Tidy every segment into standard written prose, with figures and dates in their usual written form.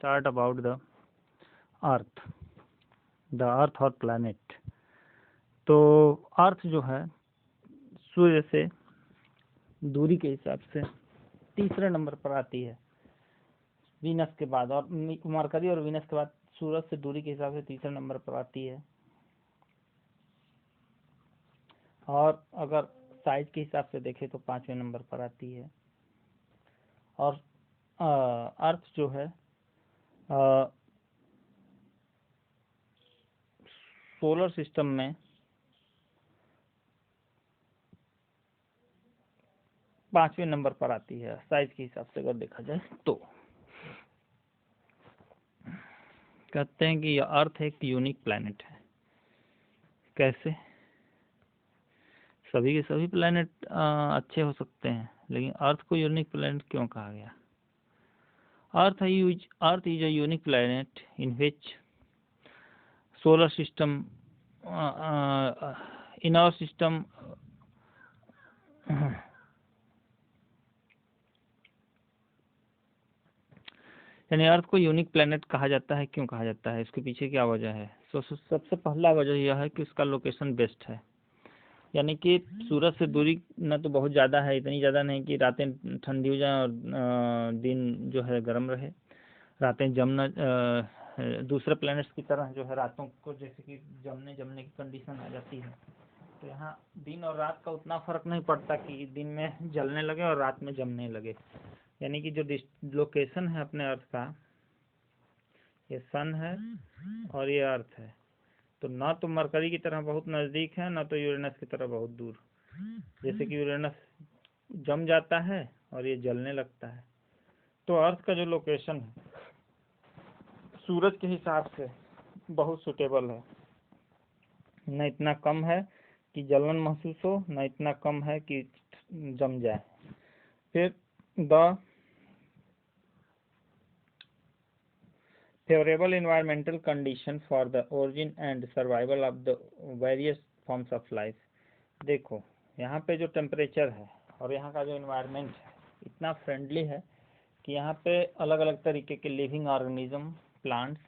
start about the अर्थ और planet. तो अर्थ जो है सूर्य से दूरी के हिसाब से तीसरे नंबर पर आती है वीनस के बाद, और मरकरी और वीनस के बाद सूरज से दूरी के हिसाब से तीसरे नंबर पर आती है। और अगर साइज के हिसाब से देखें तो 5वें नंबर पर आती है। और अर्थ जो है सोलर सिस्टम में 5वें नंबर पर आती है साइज के हिसाब से अगर देखा जाए तो। कहते हैं कि यह अर्थ एक यूनिक प्लैनेट है। कैसे? सभी के सभी प्लैनेट अच्छे हो सकते हैं, लेकिन अर्थ को यूनिक प्लैनेट क्यों कहा गया? Earth is a unique planet in which solar system in our system यानी अर्थ को यूनिक प्लैनेट कहा जाता है। क्यों कहा जाता है? इसके पीछे क्या वजह है? सबसे पहला वजह यह है कि उसका लोकेशन बेस्ट है। यानी कि सूरज से दूरी न तो बहुत ज़्यादा है, इतनी ज़्यादा नहीं कि रातें ठंडी हो जाएं और दिन जो है गर्म रहे। रातें जमना दूसरे प्लैनेट्स की तरह जो है रातों को जैसे कि जमने की कंडीशन आ जाती है। तो यहाँ दिन और रात का उतना फर्क नहीं पड़ता कि दिन में जलने लगे और रात में जमने लगे। यानी कि जो लोकेशन है अपने अर्थ का, ये सन है और ये अर्थ है, तो ना तो मरकरी की तरह बहुत नज़दीक है, ना तो यूरेनस की तरह बहुत दूर। जैसे कि यूरेनस जम जाता है और ये जलने लगता है। तो अर्थ का जो लोकेशन है सूरज के हिसाब से बहुत सूटेबल है। न इतना कम है कि जलन महसूस हो, न इतना कम है कि जम जाए। फिर the favorable environmental condition for the origin and survival of the various forms of life। देखो यहाँ पे जो टेम्परेचर है और यहाँ का जो एनवायरनमेंट है इतना फ्रेंडली है कि यहाँ पे अलग अलग तरीके के लिविंग ऑर्गेनिज्म, प्लांट्स,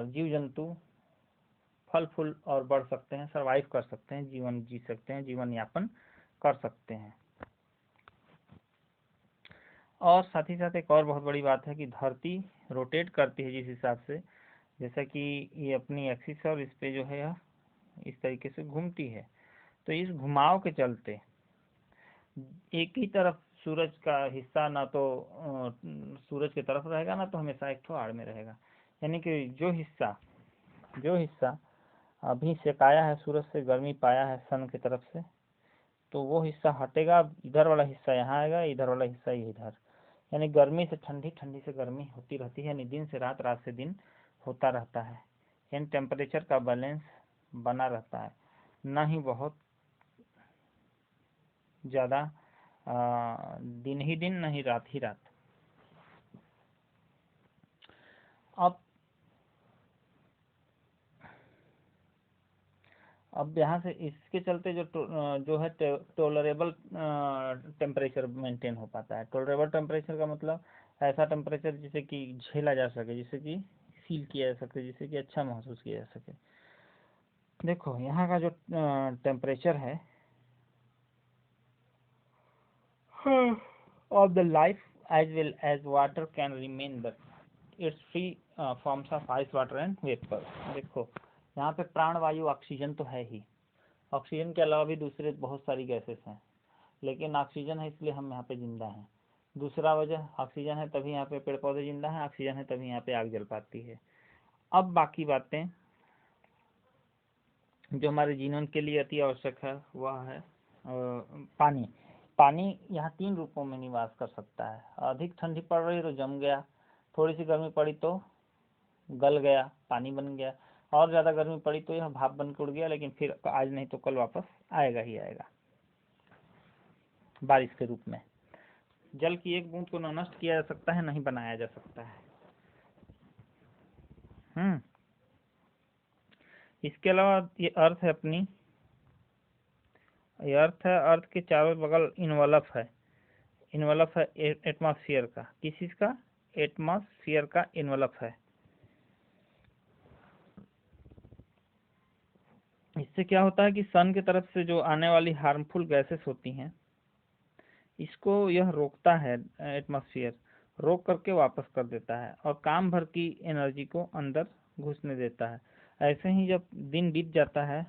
जीव जंतु फल फूल और बढ़ सकते हैं, सरवाइव कर सकते हैं, जीवन जी सकते हैं, जीवन यापन कर सकते हैं। और साथ ही साथ एक और बहुत बड़ी बात है कि धरती रोटेट करती है जिस हिसाब से, जैसा कि ये अपनी एक्सिस है और इस पे जो है इस तरीके से घूमती है। तो इस घुमाव के चलते एक ही तरफ सूरज का हिस्सा ना तो सूरज की तरफ रहेगा, ना तो हमेशा एक आड़ में रहेगा। यानी कि जो हिस्सा अभी सेकाया है, सूरज से गर्मी पाया है सन की तरफ से, तो वो हिस्सा हटेगा, इधर वाला हिस्सा यहाँ आएगा, इधर वाला हिस्सा इधर। यानी गर्मी से ठंडी, ठंडी से गर्मी होती रहती है, यानी दिन से रात, रात से दिन होता रहता है। यानी टेम्परेचर का बैलेंस बना रहता है, ना ही बहुत ज़्यादा दिन ही दिन, ना ही रात ही रात। अब यहाँ से इसके चलते जो है टॉलरेबल टेम्परेचर मेंटेन हो पाता है। टॉलरेबल टेम्परेचर का मतलब ऐसा टेम्परेचर जिसे कि झेला जा सके, जिसे कि फील किया जा सके, जिसे कि अच्छा महसूस किया जा सके। देखो यहाँ का जो टेम्परेचर है of the life as well as water can remain the its free forms of ice, water and vapor। देखो यहाँ पे प्राणवायु ऑक्सीजन तो है ही, ऑक्सीजन के अलावा भी दूसरे बहुत सारी गैसेस हैं, लेकिन ऑक्सीजन है इसलिए हम यहाँ पे जिंदा हैं। दूसरा वजह ऑक्सीजन है तभी यहाँ पे पेड़ पौधे जिंदा हैं, ऑक्सीजन है तभी यहाँ पे आग जल पाती है। अब बाकी बातें जो हमारे जीवन के लिए अति आवश्यक है वह है पानी। पानी यहाँ 3 रूपों में निवास कर सकता है। अधिक ठंडी पड़ रही तो जम गया, थोड़ी सी गर्मी पड़ी तो गल गया, पानी बन गया, और ज़्यादा गर्मी पड़ी तो यह भाप बन के उड़ गया, लेकिन फिर आज नहीं तो कल वापस आएगा ही आएगा बारिश के रूप में। जल की एक बूंद को न नष्ट किया जा सकता है, नहीं बनाया जा सकता है। इसके अलावा ये अर्थ है अपनी, ये अर्थ है, अर्थ के चारों बगल इन्वलप है एटमॉस्फेयर का। किस चीज़ का? एटमॉस्फेयर का एनवलप है। इससे क्या होता है कि सन की तरफ से जो आने वाली हार्मफुल गैसेस होती हैं, इसको यह रोकता है, एटमॉस्फेयर रोक करके वापस कर देता है और काम भर की एनर्जी को अंदर घुसने देता है। ऐसे ही जब दिन बीत जाता है,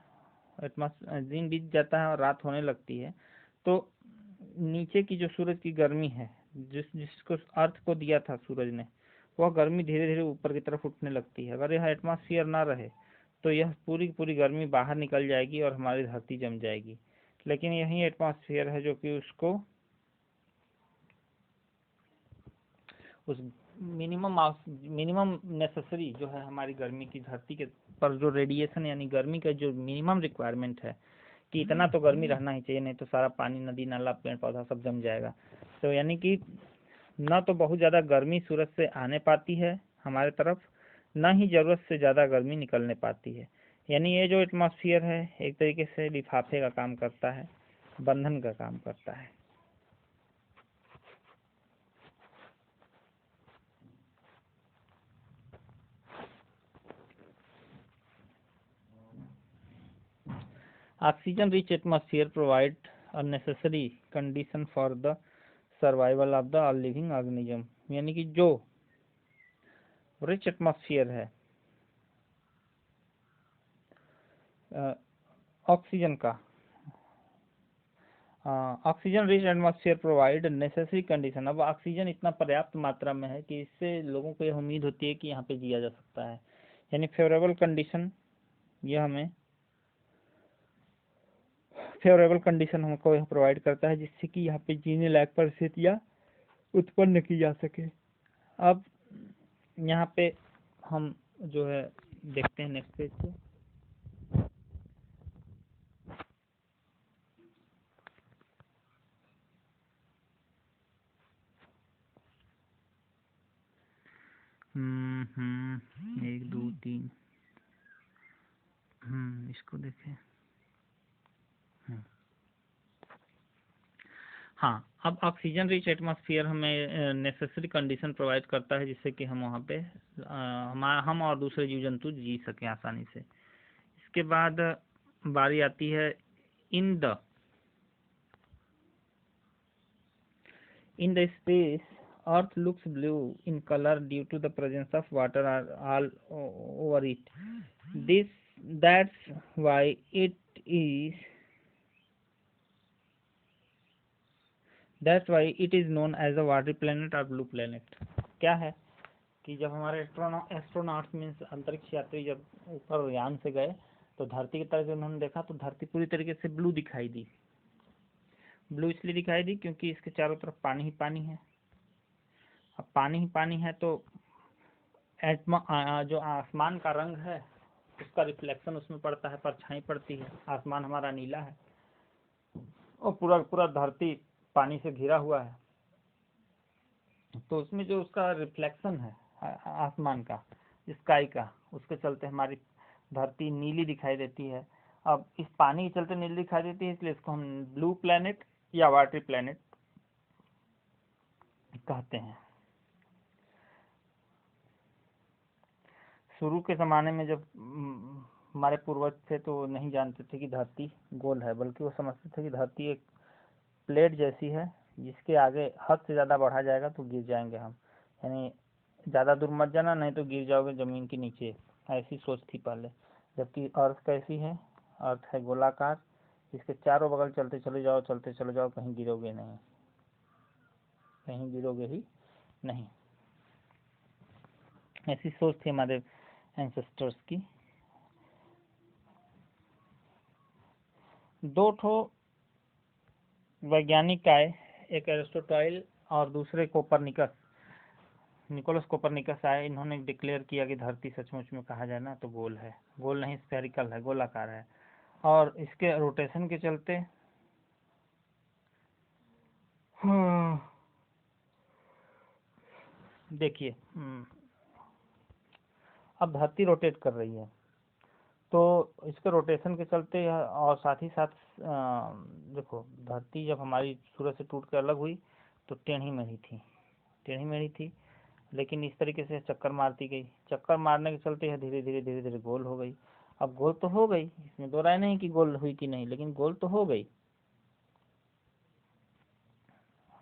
दिन बीत जाता है और रात होने लगती है, तो नीचे की जो सूरज की गर्मी है, जिसको अर्थ को दिया था सूरज ने, वह गर्मी धीरे धीरे ऊपर की तरफ उठने लगती है। अगर यह एटमॉस्फेयर ना रहे तो यह पूरी पूरी गर्मी बाहर निकल जाएगी और हमारी धरती जम जाएगी। लेकिन यही एटमॉस्फेयर है जो कि उसको उस मिनिमम नेसेसरी जो है हमारी गर्मी की धरती के पर जो रेडिएशन यानी गर्मी का जो मिनिमम रिक्वायरमेंट है कि इतना तो गर्मी रहना ही चाहिए, नहीं तो सारा पानी नदी नाला पेड़ पौधा सब जम जाएगा। तो यानी कि न तो बहुत ज़्यादा गर्मी सूरज से आने पाती है हमारे तरफ, न ही ज़रूरत से ज़्यादा गर्मी निकलने पाती है। यानी ये जो एटमॉस्फेयर है एक तरीके से लिफाफे का काम करता है, बंधन का काम करता है। Oxygen rich atmosphere provide a necessary condition for the survival of the all living organism। यानी कि जो रिच एटमॉस्फेयर है ऑक्सीजन का, oxygen rich atmosphere provide necessary condition. अब ऑक्सीजन इतना पर्याप्त मात्रा में है कि इससे लोगों को यह उम्मीद होती है कि यहाँ पे जिया जा सकता है। यानी फेवरेबल कंडीशन, यह हमें फेवरेबल कंडीशन हमको यह प्रोवाइड करता है जिससे कि यहाँ पे जीने लायक परिस्थितियाँ उत्पन्न की जा सके। अब यहाँ पे हम जो है देखते हैं नेक्स्ट पेज पे। एक दो तीन, इसको देखें। हाँ, अब ऑक्सीजन रिच एटमॉस्फेयर हमें नेसेसरी कंडीशन प्रोवाइड करता है जिससे कि हम वहाँ पे हम और दूसरे जीव जंतु जी सकें आसानी से। इसके बाद बारी आती है in the space earth looks blue in colour due to the presence of water all over it. That's why it is known as a watery planet और ब्लू प्लेनेट। क्या है कि जब हमारे एस्ट्रोनॉट्स मीन्स अंतरिक्ष यात्री जब ऊपर यान से गए तो धरती की तरफ जब उन्होंने देखा तो धरती पूरी तरीके से ब्लू दिखाई दी। ब्लू इसलिए दिखाई दी क्योंकि इसके चारों तरफ पानी ही पानी है। अब पानी ही पानी है तो जो आसमान का रंग है उसका रिफ्लेक्शन उसमें पड़ता है, परछाई पड़ती है। आसमान हमारा नीला है और पूरा पूरा धरती पानी से घिरा हुआ है, तो उसमें जो उसका रिफ्लेक्शन है आसमान का, स्काई का, उसके चलते हमारी धरती नीली दिखाई देती है। अब इस पानी के चलते नीली दिखाई देती है, इसलिए इसको हम ब्लू प्लैनेट या वाटरी प्लैनेट कहते हैं। शुरू के ज़माने में जब हमारे पूर्वज थे तो नहीं जानते थे कि धरती गोल है, बल्कि वो समझते थे कि धरती एक प्लेट जैसी है जिसके आगे हद से ज़्यादा बढ़ा जाएगा तो गिर जाएंगे हम, यानी ज़्यादा दूर मत जाना नहीं तो गिर जाओगे ज़मीन के नीचे, ऐसी सोच थी पहले। जबकि अर्थ कैसी है, अर्थ है गोलाकार, इसके चारों बगल चलते चले जाओ कहीं गिरोगे नहीं, कहीं गिरोगे ही नहीं। ऐसी सोच थी हमारे एंसेस्टर्स की। दो ठो वैज्ञानिक आए, एक एरिस्टोटल और दूसरे निकोलस कोपरनिकस आए। इन्होंने डिक्लेयर किया कि धरती सचमुच में कहा जाए ना तो गोल है, गोल नहीं स्फेरिकल है, गोलाकार है। और इसके रोटेशन के चलते देखिए अब धरती रोटेट कर रही है तो इसके रोटेशन के चलते और साथ ही साथ देखो धरती जब हमारी सूरज से टूट कर अलग हुई तो टेढ़ी मेढ़ी थी, लेकिन इस तरीके से चक्कर मारती गई, चक्कर मारने के चलते यह धीरे धीरे धीरे धीरे गोल हो गई। अब गोल तो हो गई, इसमें दो राय नहीं कि गोल हुई कि नहीं, लेकिन गोल तो हो गई,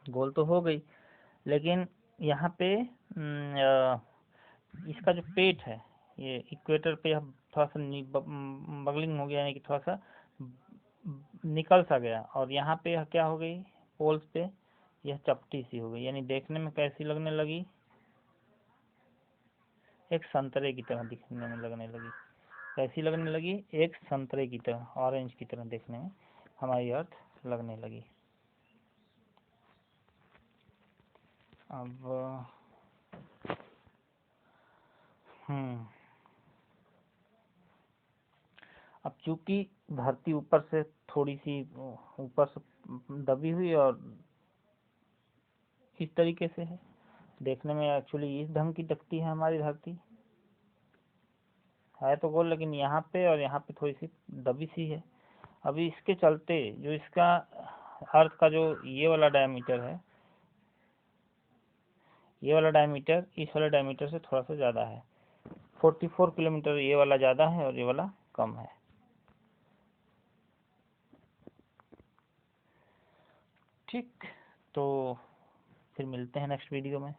गोल तो हो गई। लेकिन यहाँ पे इसका जो पेट है, ये इक्वेटर पे अब थोड़ा सा बगलिंग हो गया, यानी कि थोड़ा सा निकल सा गया, और यहाँ पे यह क्या हो गई, पोल्स पे यह चपटी सी हो गई, यानी देखने में कैसी लगने लगी, एक संतरे की तरह दिखने में लगने लगी। कैसी लगने लगी, एक संतरे की तरह, ऑरेंज की तरह देखने में हमारी अर्थ लगने लगी। अब अब चूंकि धरती ऊपर से थोड़ी सी ऊपर से दबी हुई और इस तरीके से है, देखने में एक्चुअली इस ढंग की दिखती है हमारी धरती, है तो गोल, लेकिन यहाँ पे और यहाँ पे थोड़ी सी दबी सी है। अभी इसके चलते जो इसका अर्थ का जो ये वाला डायमीटर है, ये वाला डायमीटर इस वाले डायमीटर से थोड़ा सा ज़्यादा है, 44 किलोमीटर ये वाला ज़्यादा है और ये वाला कम है। ठीक, तो फिर मिलते हैं नेक्स्ट वीडियो में।